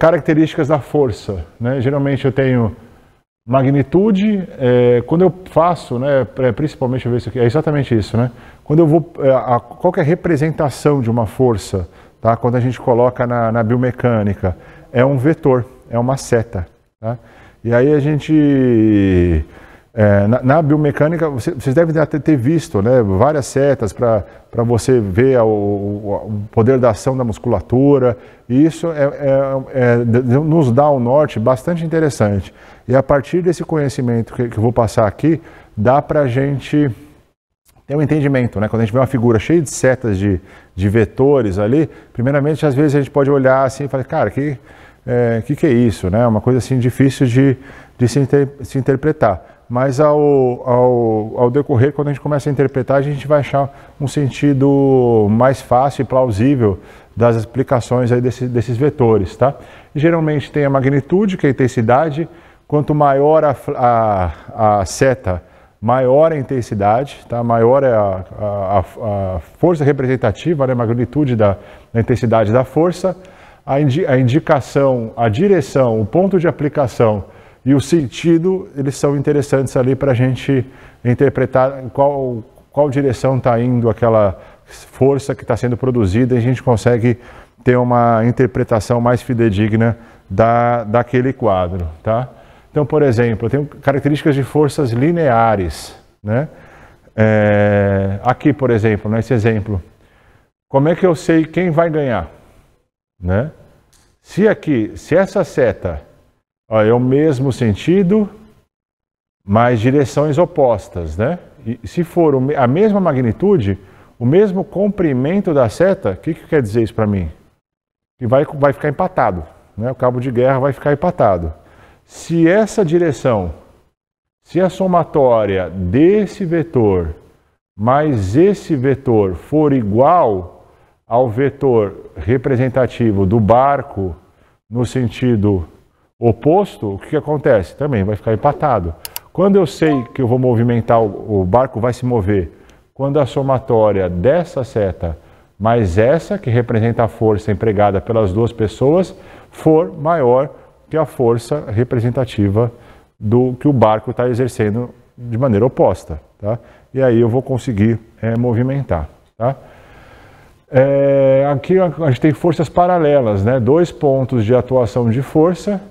características da força, né? Geralmente eu tenho magnitude, quando eu faço, né, principalmente, eu ver isso aqui, é exatamente isso, né? Quando eu vou, qual que é a representação de uma força, tá? Quando a gente coloca na biomecânica, é um vetor, é uma seta, tá? E aí a gente, na biomecânica, vocês devem ter visto, né, várias setas para você ver o poder da ação da musculatura, e isso nos dá um norte bastante interessante. E a partir desse conhecimento que eu vou passar aqui, dá para a gente ter um entendimento, né? Quando a gente vê uma figura cheia de setas de vetores ali, primeiramente, às vezes a gente pode olhar assim e falar, cara, que é isso, né? Uma coisa assim difícil de se interpretar. Mas ao decorrer, quando a gente começa a interpretar, a gente vai achar um sentido mais fácil e plausível das explicações aí desses vetores, tá? E, geralmente tem a magnitude, que é a intensidade. Quanto maior a seta, maior a intensidade, tá? Maior é a força representativa, né? A magnitude da intensidade da força. A indicação, a direção, o ponto de aplicação e o sentido, eles são interessantes ali para a gente interpretar qual direção está indo aquela força que está sendo produzida, e a gente consegue ter uma interpretação mais fidedigna daquele quadro, tá? Então, por exemplo, eu tenho características de forças lineares, né? Aqui, por exemplo, nesse exemplo, como é que eu sei quem vai ganhar, né? Se essa seta é o mesmo sentido, mas direções opostas, né? E se for a mesma magnitude, o mesmo comprimento da seta, o que quer dizer isso para mim? Que vai ficar empatado, né? O cabo de guerra vai ficar empatado. Se essa direção, se a somatória desse vetor mais esse vetor for igual ao vetor representativo do barco no sentido oposto, o que acontece? Também vai ficar empatado. Quando eu sei que eu vou movimentar, o barco vai se mover, quando a somatória dessa seta mais essa, que representa a força empregada pelas duas pessoas, for maior que a força representativa que o barco está exercendo de maneira oposta, tá? E aí eu vou conseguir movimentar, tá? Aqui a gente tem forças paralelas, né? Dois pontos de atuação de força.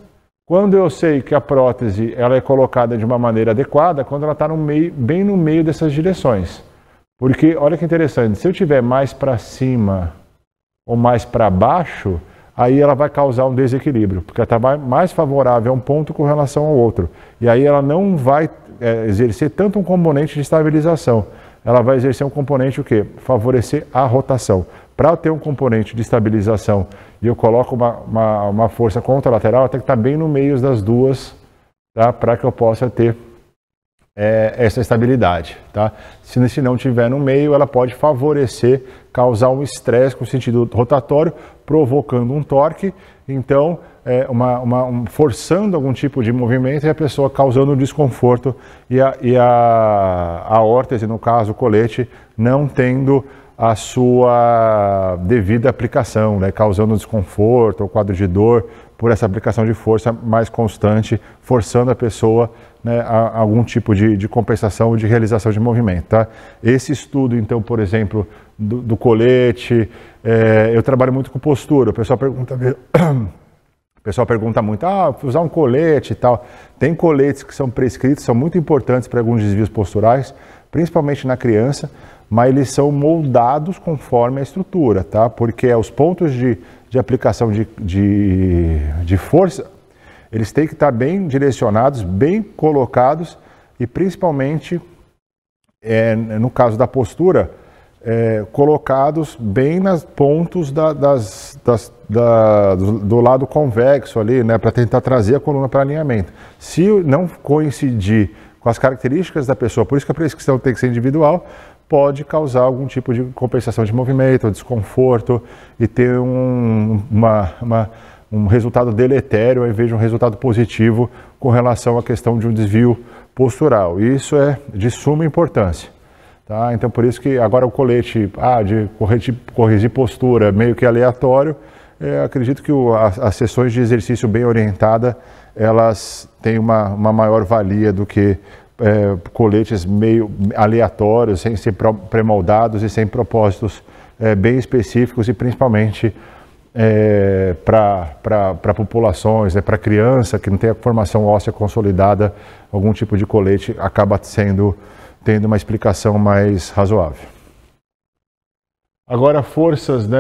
Quando eu sei que a prótese ela é colocada de uma maneira adequada, quando ela está bem no meio dessas direções. Porque, olha que interessante, se eu tiver mais para cima ou mais para baixo, aí ela vai causar um desequilíbrio, porque ela está mais favorável a um ponto com relação ao outro. E aí ela não vai exercer tanto um componente de estabilização. Ela vai exercer um componente o quê? Favorecer a rotação. Para eu ter um componente de estabilização e eu coloco uma força contralateral, tem que estar bem no meio das duas, tá? Para que eu possa ter essa estabilidade, tá? Se não tiver no meio, ela pode favorecer, causar um estresse com sentido rotatório, provocando um torque, então forçando algum tipo de movimento e a pessoa causando desconforto e a órtese, no caso o colete, não tendo a sua devida aplicação, né? Causando desconforto ou quadro de dor por essa aplicação de força mais constante, forçando a pessoa, né, a algum tipo de compensação ou de realização de movimento, tá? Esse estudo, então, por exemplo, do colete, eu trabalho muito com postura, o pessoal pergunta muito, usar um colete e tal. Tem coletes que são prescritos, são muito importantes para alguns desvios posturais, principalmente na criança, mas eles são moldados conforme a estrutura, tá? Porque os pontos de aplicação de força, eles têm que estar bem direcionados, bem colocados e principalmente, no caso da postura, colocados bem nos pontos do lado convexo ali, né? Para tentar trazer a coluna para alinhamento. Se não coincidir com as características da pessoa, por isso que a prescrição tem que ser individual, pode causar algum tipo de compensação de movimento, desconforto e ter um resultado deletério ao invés de um resultado positivo com relação à questão de um desvio postural. E isso é de suma importância, tá? Então, por isso que agora o colete de corrigir postura meio que aleatório, acredito que as sessões de exercício bem orientada, elas têm uma maior valia do que coletes meio aleatórios, sem ser pré-moldados e sem propósitos bem específicos e principalmente para populações, para criança que não tem a formação óssea consolidada, algum tipo de colete acaba tendo uma explicação mais razoável. Agora, forças, né,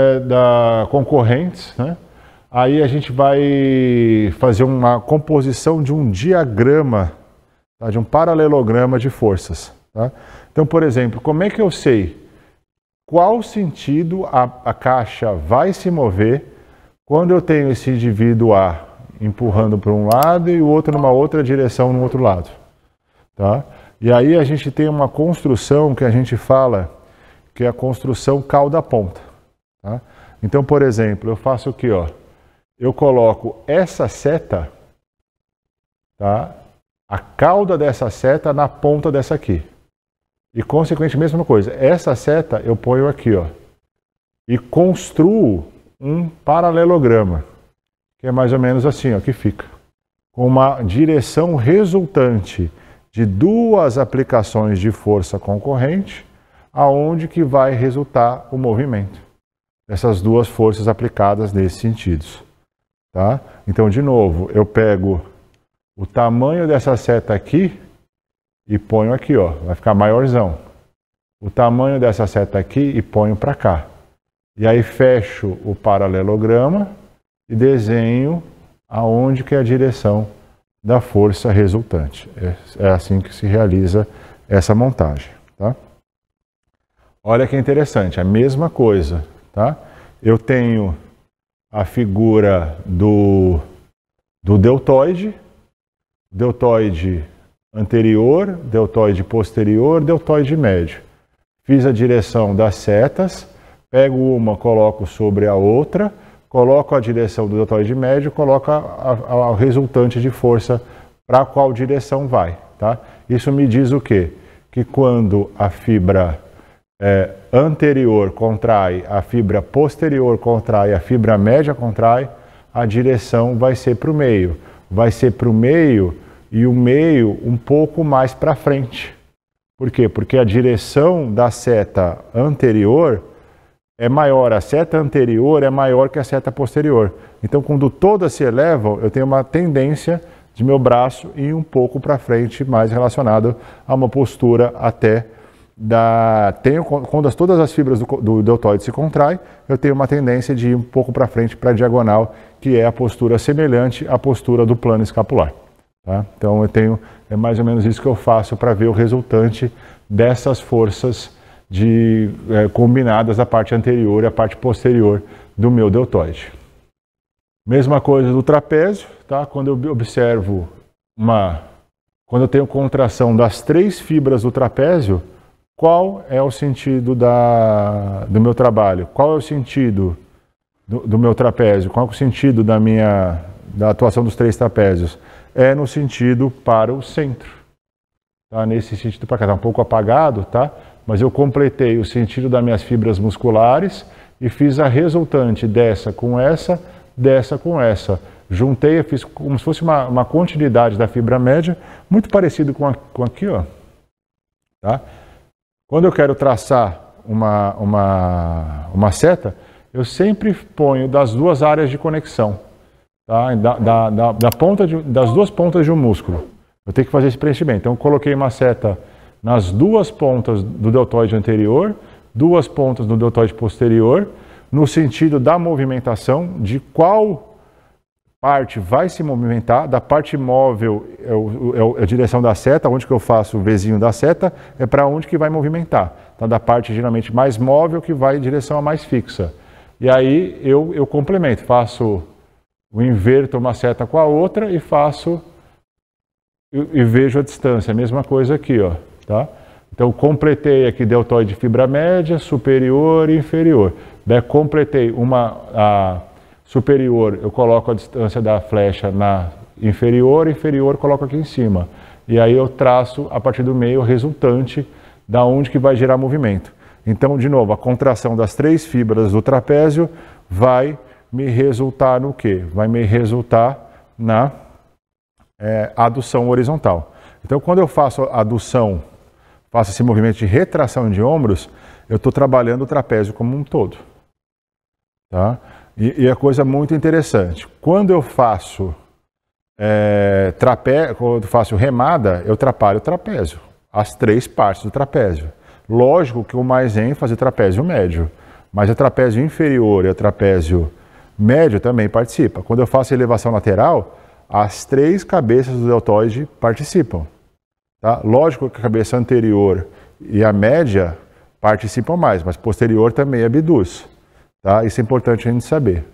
concorrentes, né? Aí a gente vai fazer uma composição de um diagrama, tá? De um paralelograma de forças. Tá? Então, por exemplo, como é que eu sei qual sentido a caixa vai se mover quando eu tenho esse indivíduo A empurrando para um lado e o outro numa outra direção no outro lado? Tá? E aí a gente tem uma construção que a gente fala que é a construção cauda-ponta. Tá? Então, por exemplo, eu faço o quê? Ó? Eu coloco essa seta, tá? A cauda dessa seta na ponta dessa aqui. E, consequentemente, a mesma coisa. Essa seta eu ponho aqui, ó. E construo um paralelograma, que é mais ou menos assim, ó, que fica. Com uma direção resultante de duas aplicações de força concorrente, aonde que vai resultar o movimento. Essas duas forças aplicadas nesses sentidos. Tá? Então, de novo, eu pego o tamanho dessa seta aqui e ponho aqui, ó, vai ficar maiorzão. O tamanho dessa seta aqui e ponho para cá. E aí fecho o paralelograma e desenho aonde que é a direção da força resultante. É assim que se realiza essa montagem. Tá? Olha que interessante, a mesma coisa. Tá? Eu tenho a figura do deltoide, deltoide anterior, deltoide posterior, deltoide médio. Fiz a direção das setas, pego uma, coloco sobre a outra, coloco a direção do deltoide médio, coloco a resultante de força para qual direção vai. Tá? Isso me diz o quê? Que quando a fibra anterior contrai, a fibra posterior contrai, a fibra média contrai, a direção vai ser para o meio. Vai ser para o meio e o meio um pouco mais para frente. Por quê? Porque a direção da seta anterior é maior, a seta anterior é maior que a seta posterior. Então, quando todas se elevam, eu tenho uma tendência de meu braço ir um pouco para frente, mais relacionado a uma postura até quando todas as fibras do deltoide se contraem, eu tenho uma tendência de ir um pouco para frente, para a diagonal, que é a postura semelhante à postura do plano escapular. Tá? Então é mais ou menos isso que eu faço para ver o resultante dessas forças combinadas da parte anterior e a parte posterior do meu deltoide. Mesma coisa do trapézio, tá? Quando eu observo quando eu tenho contração das 3 fibras do trapézio, qual é o sentido do meu trabalho? Qual é o sentido do meu trapézio? Qual é o sentido da atuação dos 3 trapézios? É no sentido para o centro. Tá? Nesse sentido para cá, está um pouco apagado, tá? Mas eu completei o sentido das minhas fibras musculares e fiz a resultante dessa com essa com essa. Juntei, fiz como se fosse uma continuidade da fibra média, muito parecido com aqui, ó. Tá? Quando eu quero traçar uma seta, eu sempre ponho das 2 áreas de conexão, tá? Das 2 pontas de um músculo. Eu tenho que fazer esse preenchimento. Então, eu coloquei uma seta nas 2 pontas do deltoide anterior, 2 pontas do deltoide posterior, no sentido da movimentação, de qual parte vai se movimentar. Da parte móvel é a direção da seta, onde que eu faço o Vzinho da seta, é para onde que vai movimentar. Então, da parte geralmente mais móvel que vai em direção a mais fixa. E aí eu complemento, inverto uma seta com a outra e vejo a distância. A mesma coisa aqui, ó, tá? Então, completei aqui deltoide fibra média, superior e inferior. Daí, completei a superior, eu coloco a distância da flecha na inferior coloco aqui em cima. E aí eu traço, a partir do meio, o resultante da onde que vai gerar movimento. Então, de novo, a contração das 3 fibras do trapézio vai me resultar no quê? Vai me resultar na adução horizontal. Então, quando eu faço adução, faço esse movimento de retração de ombros, eu estou trabalhando o trapézio como um todo. Tá? E a coisa muito interessante, quando eu faço quando eu faço remada, eu atrapalho o trapézio, as 3 partes do trapézio. Lógico que o mais ênfase é o trapézio médio, mas o trapézio inferior e o trapézio médio também participa. Quando eu faço elevação lateral, as 3 cabeças do deltoide participam. Tá? Lógico que a cabeça anterior e a média participam mais, mas posterior também abduz. Tá? Isso é importante a gente saber.